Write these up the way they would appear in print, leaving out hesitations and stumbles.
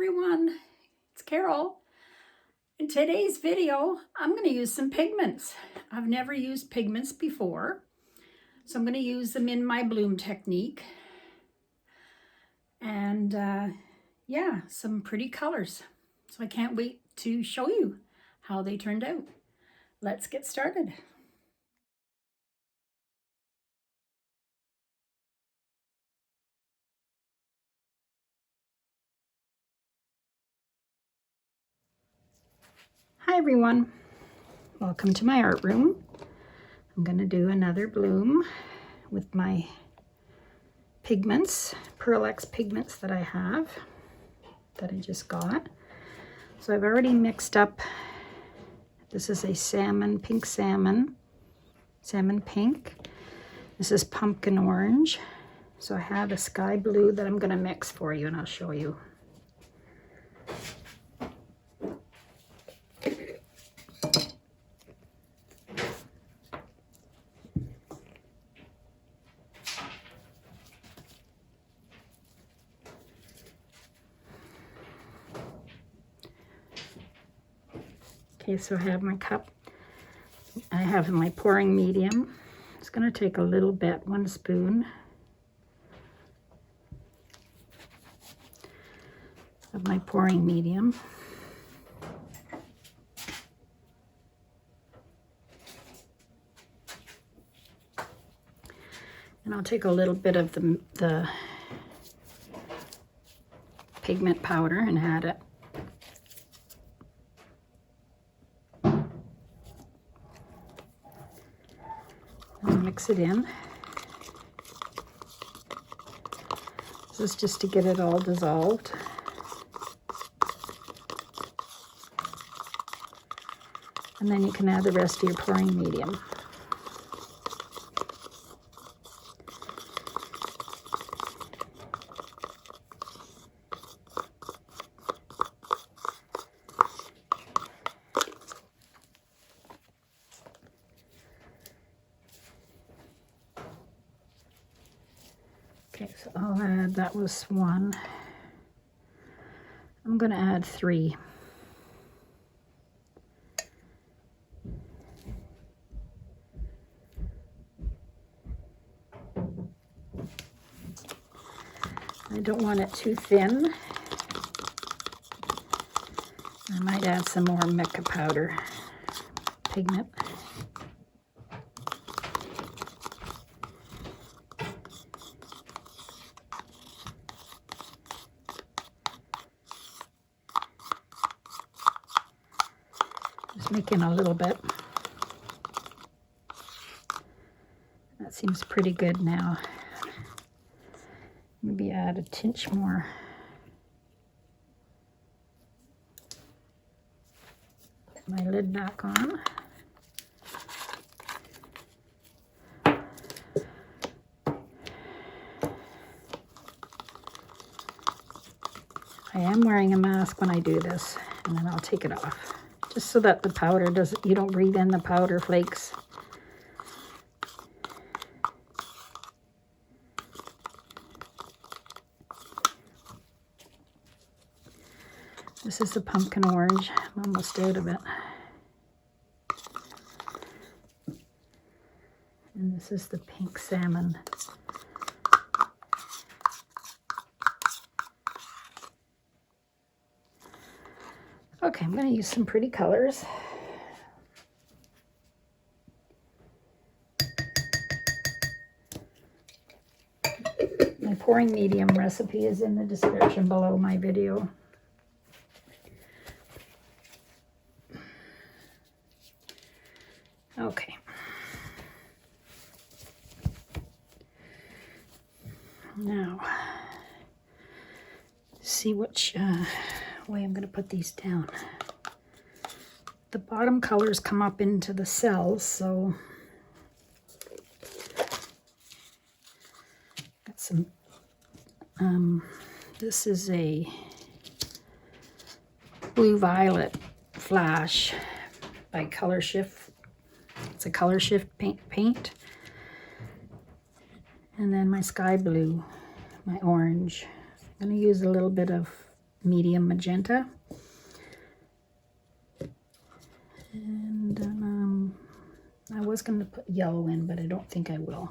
everyone, it's Carol. In today's video, I'm going to use some pigments. I've never used pigments before, so I'm going to use them in my bloom technique. And yeah, some pretty colors. So I can't wait to show you how they turned out. Let's get started. Hi everyone, welcome to my art room. I'm going to do another bloom with my pigments, Acrylic pigments that I have, that I just got. So I've already mixed up, this is a pink salmon pink. This is pumpkin orange. So I have a sky blue that I'm going to mix for you and I'll show you. Okay, so I have my cup. I have my pouring medium. It's going to take a little bit, 1 spoon of my pouring medium. And I'll take a little bit of the pigment powder and add it. And mix it in. This is just to get it all dissolved. And then you can add the rest of your pouring medium. Okay, so I'll add, that was 1. I'm going to add 3. I don't want it too thin. I might add some more mica powder pigment. Just making a little bit. That seems pretty good now. Maybe add a tinge more. Put my lid back on. I am wearing a mask when I do this, and then I'll take it off, just so that the powder doesn't, you don't breathe in the powder flakes. This is the pumpkin orange. I'm almost out of it. And this is the pink salmon. Okay, I'm going to use some pretty colors. My pouring medium recipe is in the description below my video. Okay. Now, see which way I'm going to put these down. The bottom colors come up into the cells, so got some. This is a blue violet flash by Color Shift. It's a Color Shift paint. And then my sky blue, my orange. I'm going to use a little bit of medium magenta. And I was going to put yellow in, but I don't think I will.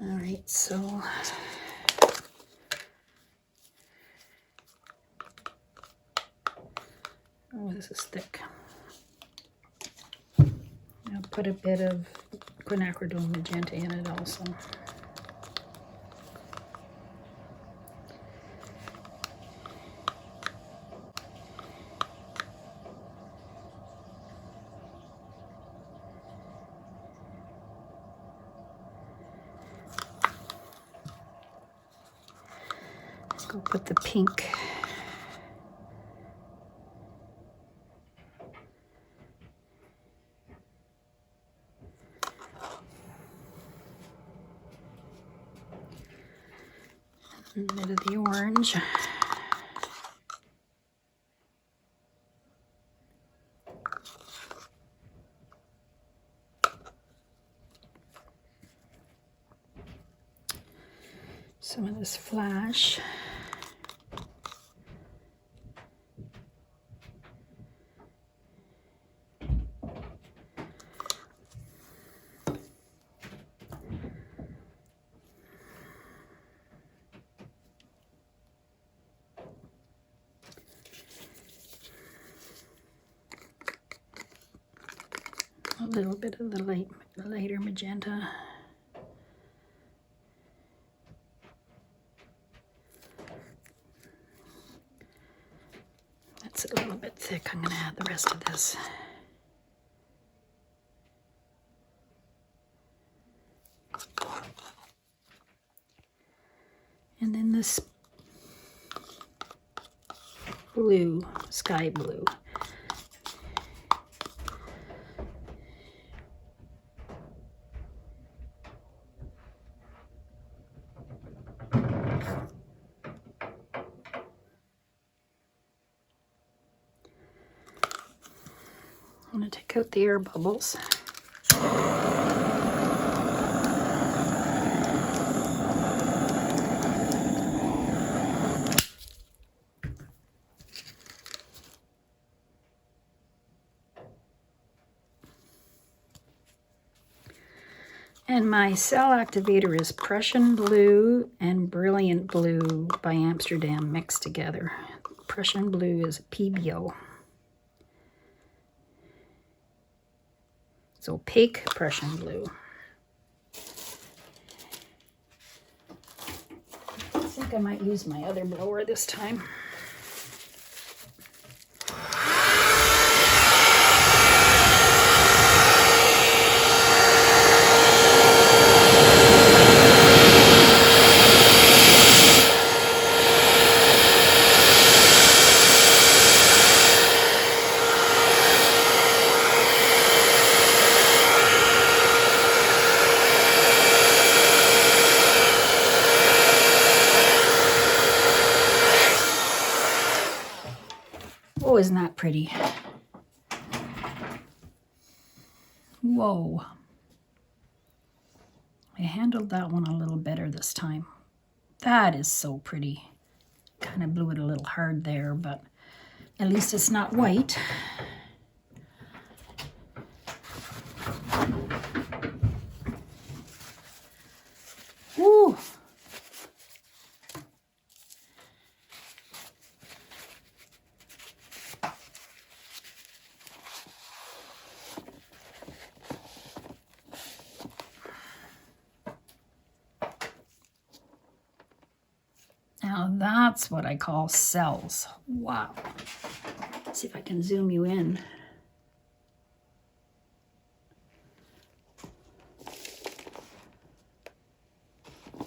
All right, so oh, this is thick. I'll put a bit of quinacridone magenta in it also. Let's go put the pink. A bit of the orange. Some of this flash. A little bit of the lighter magenta. That's a little bit thick. I'm going to add the rest of this. And then this blue, sky blue. I'm going to take out the air bubbles. And my Cell Activator is Prussian Blue and Brilliant Blue by Amsterdam mixed together. Prussian Blue is PBO. It's opaque Prussian Blue. I think I might use my other blower this time. Oh, isn't that pretty? Whoa. I handled that one a little better this time. That is so pretty. Kind of blew it a little hard there, but at least it's not white. Woo! Now that's what I call cells. Wow. Let's see if I can zoom you in.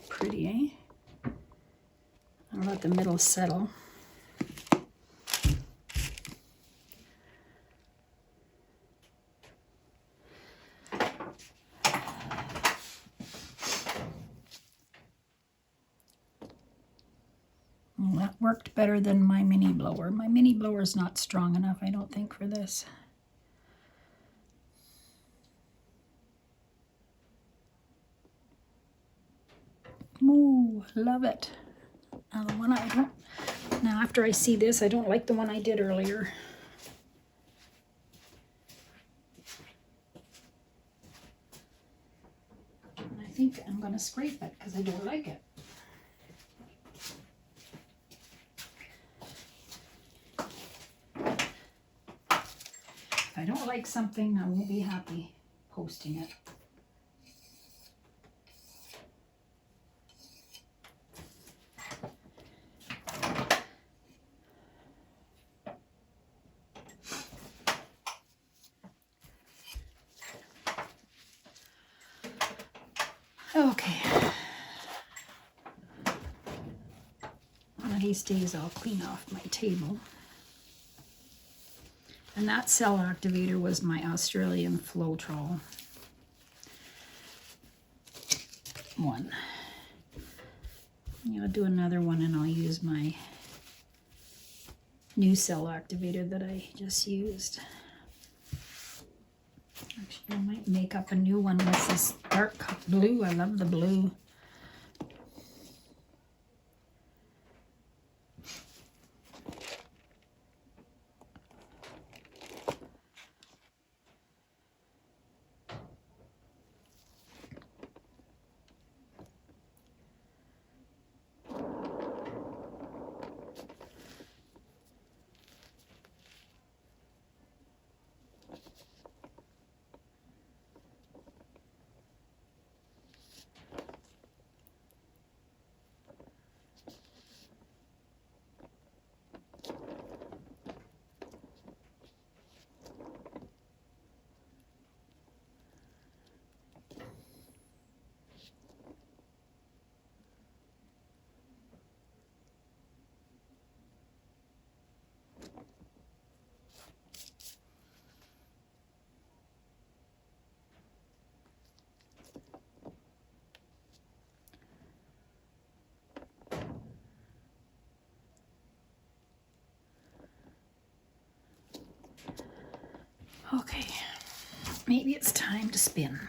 Pretty, eh? I'll let the middle settle. That worked better than my mini blower. My mini blower is not strong enough, I don't think, for this. Ooh, love it. Now the one one. I don't, now after I see this, I don't like the one I did earlier. And I think I'm going to scrape it because I don't like it. If I don't like something, I won't be happy posting it. Okay. One of these days I'll clean off my table. And that Cell Activator was my Australian Floetrol one. I'll do another one and I'll use my new Cell Activator that I just used. Actually, I might make up a new one with this dark blue. I love the blue. Okay, maybe it's time to spin.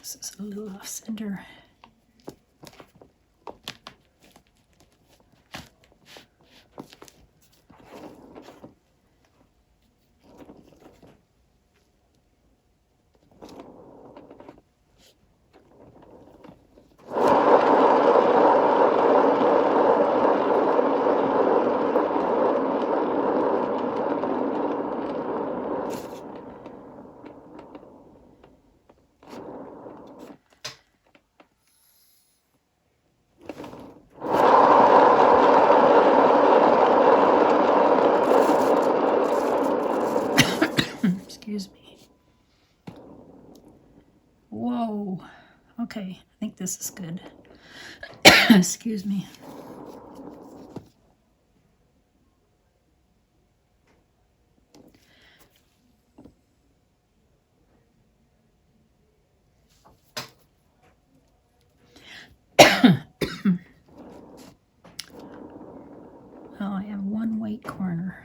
This is a little off center. Excuse me. Whoa. Okay, I think this is good. Excuse me. Oh, I have one white corner.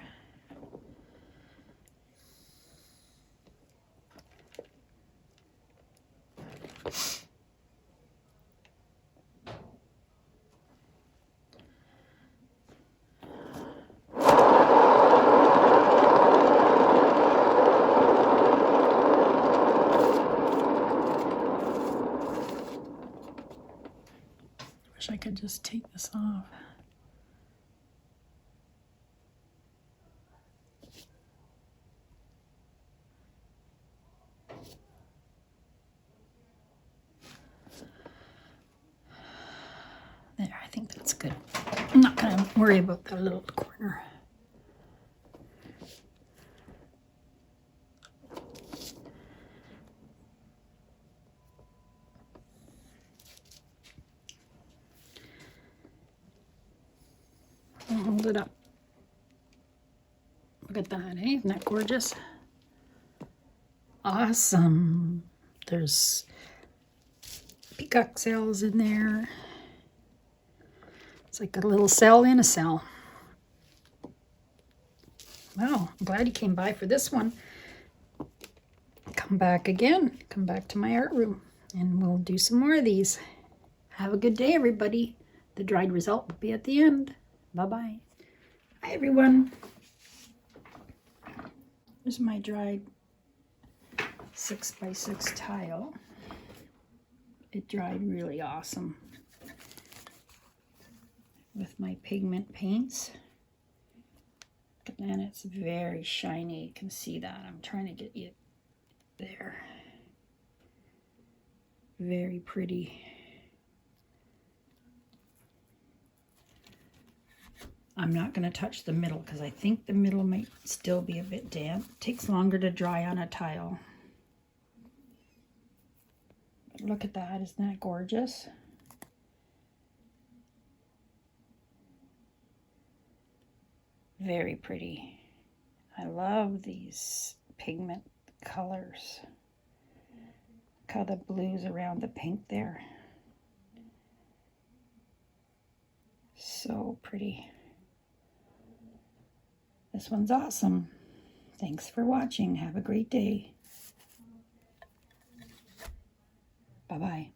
Wish I could just take this off. There, I think that's good. I'm not gonna worry about that little corner. I'll hold it up. Look at that, eh? Isn't that gorgeous? Awesome. There's peacock cells in there. It's like a little cell in a cell. Wow, I'm glad you came by for this one. Come back again. Come back to my art room and we'll do some more of these. Have a good day, everybody. The dried result will be at the end. Bye-bye. Hi, everyone. Here's my dried 6x6 tile. It dried really awesome with my pigment paints. And it's very shiny. You can see that. I'm trying to get you there. Very pretty. I'm not going to touch the middle because I think the middle might still be a bit damp. It takes longer to dry on a tile. But look at that. Isn't that gorgeous? Very pretty. I love these pigment colors. Look how the blues around the pink there. So pretty. This one's awesome. Thanks for watching. Have a great day. Bye-bye.